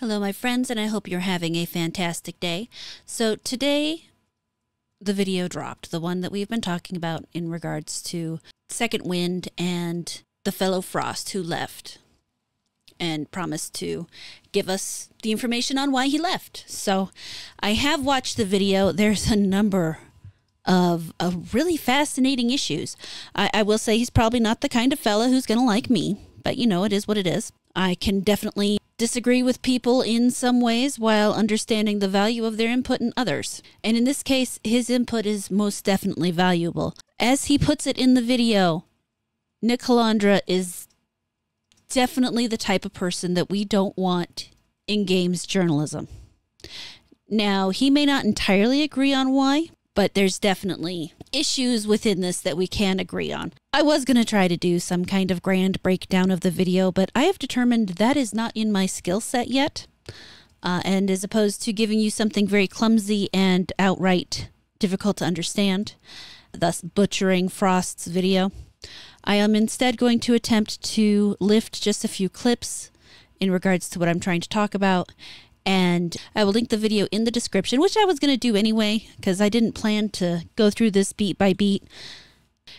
Hello, my friends, and I hope you're having a fantastic day. So today, the video dropped, the one that we've been talking about in regards to Second Wind and the fellow Frost who left and promised to give us the information on why he left. So I have watched the video. There's a number of really fascinating issues. I will say he's probably not the kind of fella who's going to like me, but you know, it is what it is. I can definitely disagree with people in some ways while understanding the value of their input in others. And in this case, his input is most definitely valuable. As he puts it in the video, Nick Calandra is definitely the type of person that we don't want in games journalism. Now, he may not entirely agree on why, but there's definitely issues within this that we can agree on. I was going to try to do some kind of grand breakdown of the video, but I have determined that is not in my skill set yet. And as opposed to giving you something very clumsy and outright difficult to understand, thus butchering Frost's video, I am instead going to attempt to lift just a few clips in regards to what I'm trying to talk about. And I will link the video in the description, which I was going to do anyway, because I didn't plan to go through this beat by beat.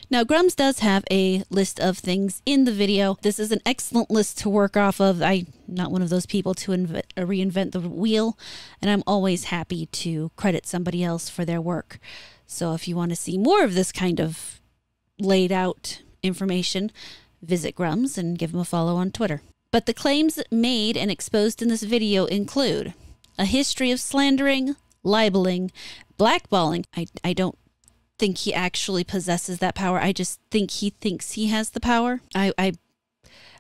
Now, Grummz does have a list of things in the video. This is an excellent list to work off of. I'm not one of those people to reinvent the wheel, and I'm always happy to credit somebody else for their work. So if you want to see more of this kind of laid out information, visit Grummz and give him a follow on Twitter. But the claims made and exposed in this video include a history of slandering, libeling, blackballing. I don't think he actually possesses that power. I just think he thinks he has the power. I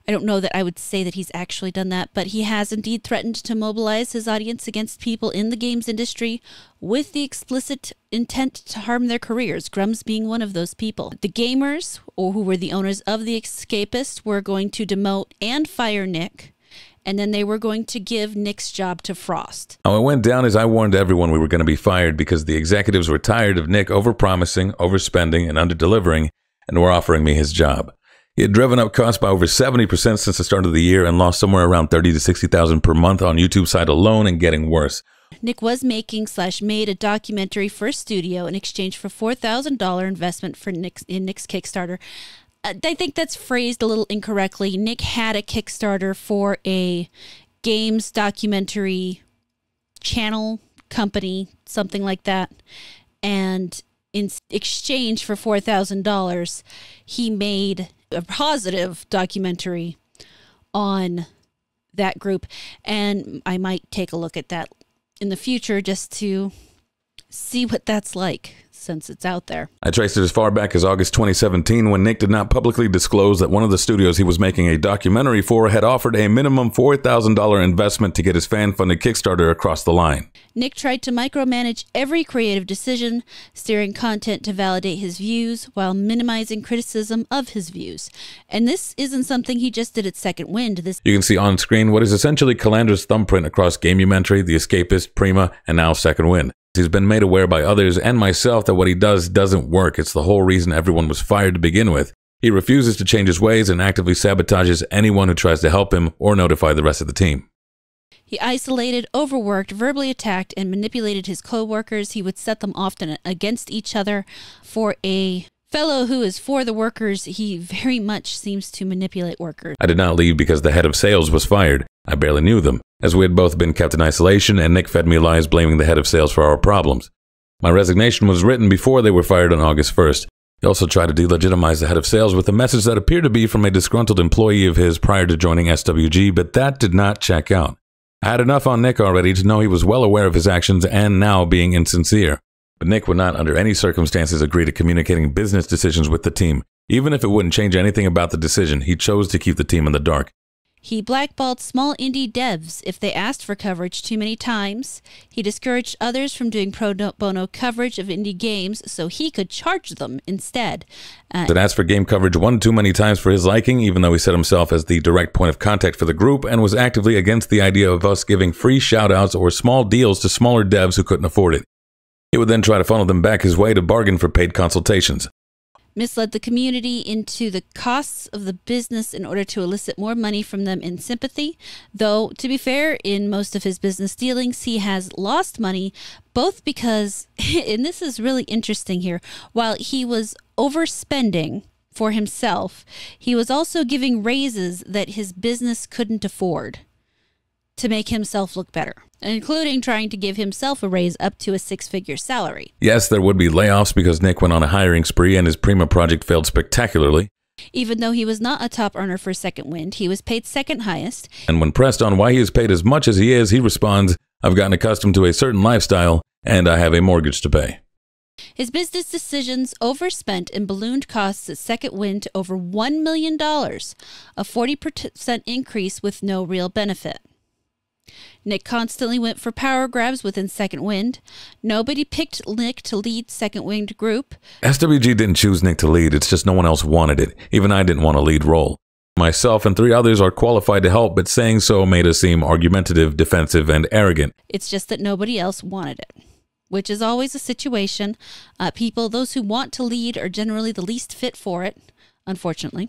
don't know that I would say that he's actually done that, but he has indeed threatened to mobilize his audience against people in the games industry with the explicit intent to harm their careers, Grummz being one of those people. The gamers, or who were the owners of The Escapist, were going to demote and fire Nick, and then they were going to give Nick's job to Frost. Now, it went down as I warned everyone we were going to be fired because the executives were tired of Nick overpromising, overspending, and underdelivering, and were offering me his job. He had driven up costs by over 70% since the start of the year and lost somewhere around $30,000 to $60,000 per month on YouTube side alone, and getting worse. Nick was made a documentary for a studio in exchange for $4,000 investment for Nick's Kickstarter. I think that's phrased a little incorrectly. Nick had a Kickstarter for a games documentary channel company, something like that, and in exchange for $4,000, he made a positive documentary on that group, and I might take a look at that in the future just to see what that's like, since it's out there. I traced it as far back as August 2017 when Nick did not publicly disclose that one of the studios he was making a documentary for had offered a minimum $4,000 investment to get his fan-funded Kickstarter across the line. Nick tried to micromanage every creative decision, steering content to validate his views while minimizing criticism of his views. And this isn't something he just did at Second Wind. You can see on screen what is essentially Calandra's thumbprint across Gamumentary, The Escapist, Prima, and now Second Wind. He's been made aware by others and myself that what he does doesn't work. It's the whole reason everyone was fired to begin with. He refuses to change his ways and actively sabotages anyone who tries to help him or notify the rest of the team. He isolated, overworked, verbally attacked, and manipulated his co-workers. He would set them often against each other. For a fellow who is for the workers, he very much seems to manipulate workers. I did not leave because the head of sales was fired. I barely knew them, as we had both been kept in isolation, and Nick fed me lies blaming the head of sales for our problems. My resignation was written before they were fired on August 1st. He also tried to delegitimize the head of sales with a message that appeared to be from a disgruntled employee of his prior to joining SWG, but that did not check out. I had enough on Nick already to know he was well aware of his actions and now being insincere. But Nick would not under any circumstances agree to communicating business decisions with the team. Even if it wouldn't change anything about the decision, he chose to keep the team in the dark. He blackballed small indie devs if they asked for coverage too many times. He discouraged others from doing pro bono coverage of indie games so he could charge them instead. That asked for game coverage one too many times for his liking, even though he set himself as the direct point of contact for the group and was actively against the idea of us giving free shoutouts or small deals to smaller devs who couldn't afford it. He would then try to funnel them back his way to bargain for paid consultations. misled the community into the costs of the business in order to elicit more money from them in sympathy. Though, to be fair, in most of his business dealings, he has lost money, both because, and this is really interesting here, while he was overspending for himself, he was also giving raises that his business couldn't afford to make himself look better, including trying to give himself a raise up to a six-figure salary. Yes, there would be layoffs because Nick went on a hiring spree and his Prima project failed spectacularly. Even though he was not a top earner for Second Wind, he was paid second highest. And when pressed on why he is paid as much as he is, he responds, "I've gotten accustomed to a certain lifestyle and I have a mortgage to pay." His business decisions overspent and ballooned costs at Second Wind to over $1 million, a 40% increase with no real benefit. Nick constantly went for power grabs within Second Wind. Nobody picked Nick to lead Second Wind Group. SWG didn't choose Nick to lead, it's just no one else wanted it. Even I didn't want a lead role. Myself and 3 others are qualified to help, but saying so made us seem argumentative, defensive, and arrogant. It's just that nobody else wanted it, which is always a situation. Those who want to lead are generally the least fit for it, unfortunately.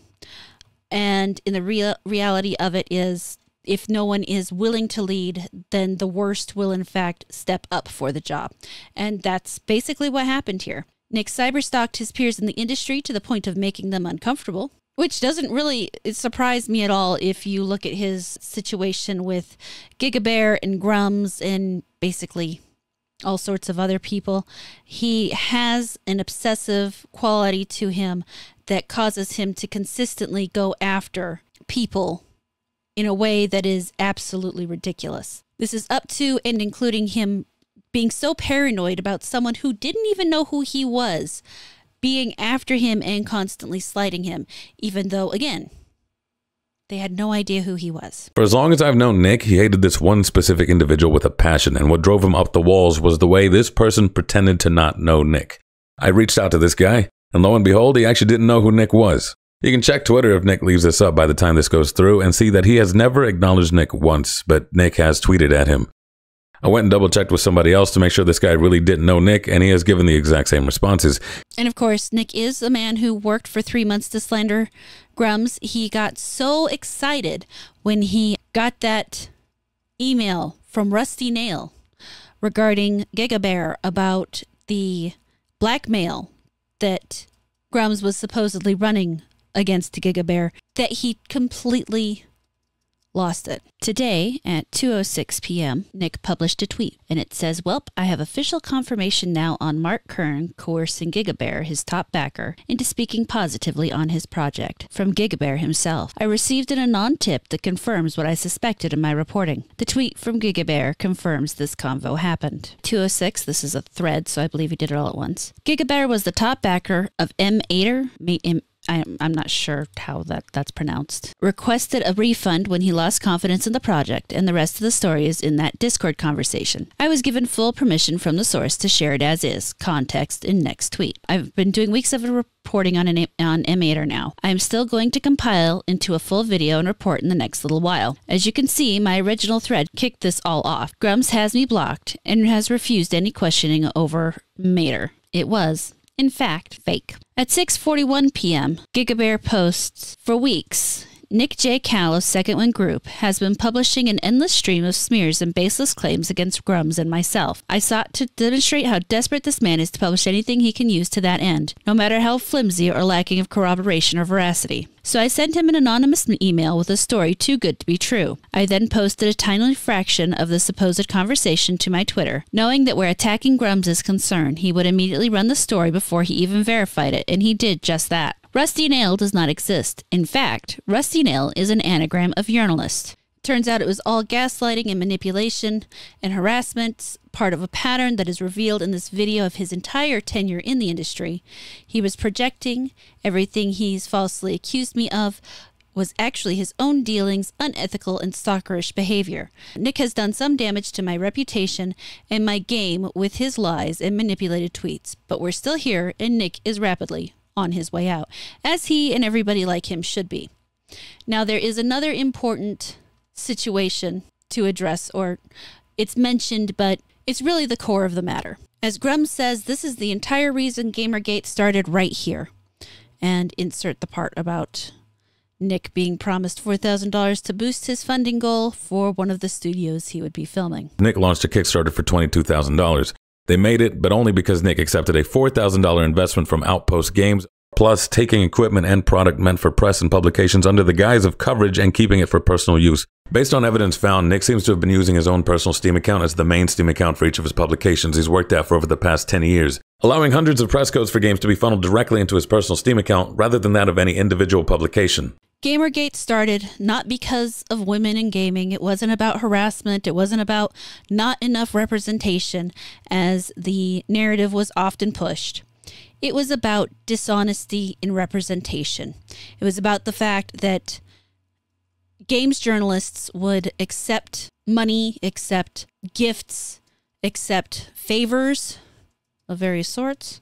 And in the reality of it is, if no one is willing to lead, then the worst will in fact step up for the job. And that's basically what happened here. Nick cyberstalked his peers in the industry to the point of making them uncomfortable, which doesn't really surprise me at all if you look at his situation with Gigabear and Grummz and basically all sorts of other people. He has an obsessive quality to him that causes him to consistently go after people in a way that is absolutely ridiculous. This is up to and including him being so paranoid about someone who didn't even know who he was, being after him and constantly slighting him, even though, again, they had no idea who he was. For as long as I've known Nick, he hated this one specific individual with a passion, and what drove him up the walls was the way this person pretended to not know Nick. I reached out to this guy, and lo and behold, he actually didn't know who Nick was. You can check Twitter if Nick leaves this up by the time this goes through and see that he has never acknowledged Nick once, but Nick has tweeted at him. I went and double-checked with somebody else to make sure this guy really didn't know Nick, and he has given the exact same responses. And of course, Nick is a man who worked for 3 months to slander Grummz. He got so excited when he got that email from Rusty Nail regarding Gigabear about the blackmail that Grummz was supposedly running against Gigabear, that he completely lost it. Today at 2:06 p.m., Nick published a tweet, and it says, "Welp, I have official confirmation now on Mark Kern coercing Gigabear, his top backer, into speaking positively on his project. From Gigabear himself. I received an anon tip that confirms what I suspected in my reporting. The tweet from Gigabear confirms this convo happened." 2:06, this is a thread, so I believe he did it all at once. Gigabear was the top backer of M8er, I'm not sure how that's pronounced, requested a refund when he lost confidence in the project, and the rest of the story is in that Discord conversation. I was given full permission from the source to share it as is, context in next tweet. I've been doing weeks of reporting on M8er now. I am still going to compile into a full video and report in the next little while. As you can see, my original thread kicked this all off. Grummz has me blocked and has refused any questioning over M8er. It was, in fact, fake. At 6:41 p.m., Gigabear posts, "For weeks, Nick J. Cal of Second Wind Group has been publishing an endless stream of smears and baseless claims against Grummz and myself. I sought to demonstrate how desperate this man is to publish anything he can use to that end, no matter how flimsy or lacking of corroboration or veracity. So I sent him an anonymous email with a story too good to be true. I then posted a tiny fraction of the supposed conversation to my Twitter, knowing that where attacking Grummz is concerned, he would immediately run the story before he even verified it, and he did just that. Rusty Nail does not exist. In fact, Rusty Nail is an anagram of journalist. Turns out it was all gaslighting and manipulation and harassment, part of a pattern that is revealed in this video of his entire tenure in the industry. He was projecting everything he's falsely accused me of was actually his own dealings, unethical and stalkerish behavior. Nick has done some damage to my reputation and my game with his lies and manipulated tweets, but we're still here and Nick is rapidly on his way out, as he and everybody like him should be." Now, there is another important situation to address, or it's mentioned, but it's really the core of the matter. As Grummz says, this is the entire reason Gamergate started right here. and insert the part about Nick being promised $4,000 to boost his funding goal for one of the studios he would be filming. Nick launched a Kickstarter for $22,000. They made it, but only because Nick accepted a $4,000 investment from Outpost Games, plus taking equipment and product meant for press and publications under the guise of coverage and keeping it for personal use. Based on evidence found, Nick seems to have been using his own personal Steam account as the main Steam account for each of his publications he's worked at for over the past 10 years, allowing hundreds of press codes for games to be funneled directly into his personal Steam account rather than that of any individual publication. Gamergate started not because of women in gaming. It wasn't about harassment. It wasn't about not enough representation, as the narrative was often pushed. It was about dishonesty in representation. It was about the fact that games journalists would accept money, accept gifts, accept favors of various sorts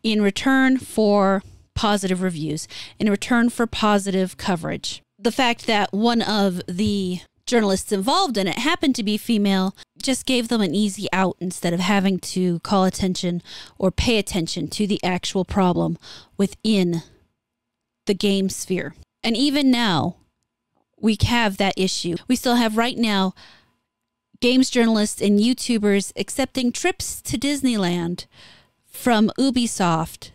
in return for positive reviews, in return for positive coverage. The fact that one of the journalists involved in it happened to be female just gave them an easy out instead of having to call attention or pay attention to the actual problem within the game sphere. And even now, we have that issue. We still have right now games journalists and YouTubers accepting trips to Disneyland from Ubisoft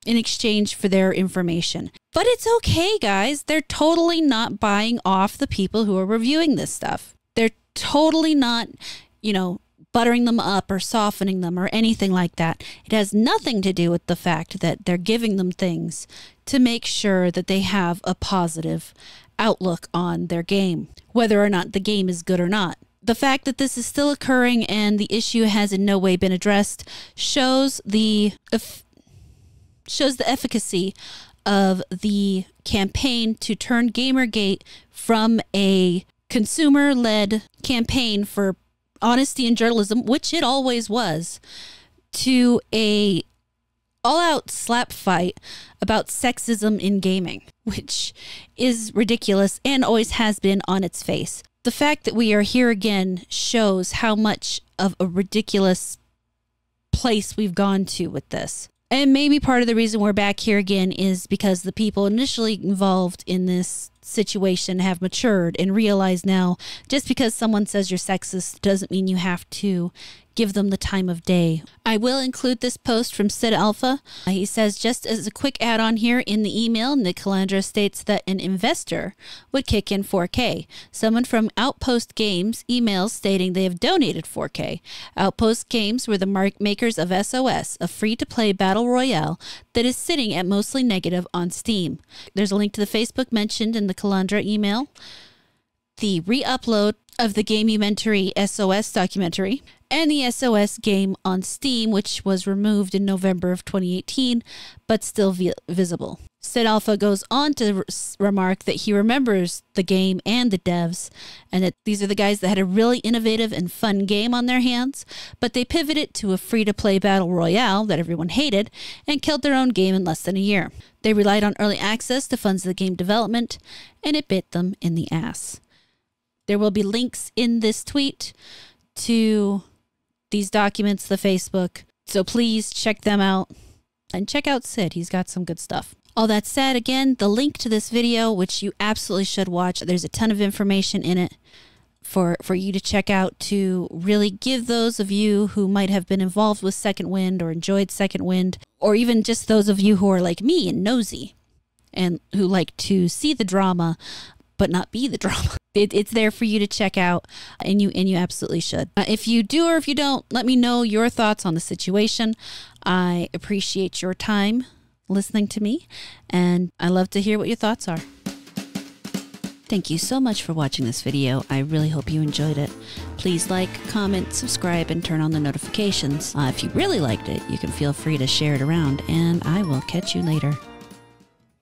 in exchange for their information. But it's okay, guys. They're totally not buying off the people who are reviewing this stuff. They're totally not, buttering them up or softening them or anything like that. It has nothing to do with the fact that they're giving them things to make sure that they have a positive outlook on their game, whether or not the game is good or not. The fact that this is still occurring and the issue has in no way been addressed shows the efficacy of the campaign to turn Gamergate from a consumer-led campaign for honesty in journalism, which it always was, to a all-out slap fight about sexism in gaming, which is ridiculous and always has been on its face. The fact that we are here again shows how much of a ridiculous place we've gone to with this. And maybe part of the reason we're back here again is because the people initially involved in this situation have matured and realize now just because someone says you're sexist doesn't mean you have to give them the time of day. I will include this post from Sid Alpha. He says, just as a quick add-on here, in the email, Nick Calandra states that an investor would kick in $4K. Someone from Outpost Games emails stating they have donated $4K. Outpost Games were the makers of SOS, a free-to-play battle royale that is sitting at mostly negative on Steam. There's a link to the Facebook mentioned in the Calandra email, the re-upload of the Gamementary SOS documentary, and the SOS game on Steam, which was removed in November of 2018, but still visible. Sid Alpha goes on to remark that he remembers the game and the devs, and that these are the guys that had a really innovative and fun game on their hands, but they pivoted to a free-to-play battle royale that everyone hated and killed their own game in less than a year. They relied on early access to funds the game development, and it bit them in the ass. There will be links in this tweet to these documents, the Facebook, so please check them out. And check out Sid, he's got some good stuff. All that said, again, the link to this video, which you absolutely should watch, there's a ton of information in it for you to check out to really give those of you who might have been involved with Second Wind or enjoyed Second Wind, or even just those of you who are like me and nosy and who like to see the drama but not be the drama. It's there for you to check out, and you absolutely should. If you do or if you don't, let me know your thoughts on the situation. I appreciate your time listening to me, and I love to hear what your thoughts are. Thank you so much for watching this video. I really hope you enjoyed it. Please like, comment, subscribe, and turn on the notifications. If you really liked it, you can feel free to share it around, and I will catch you later.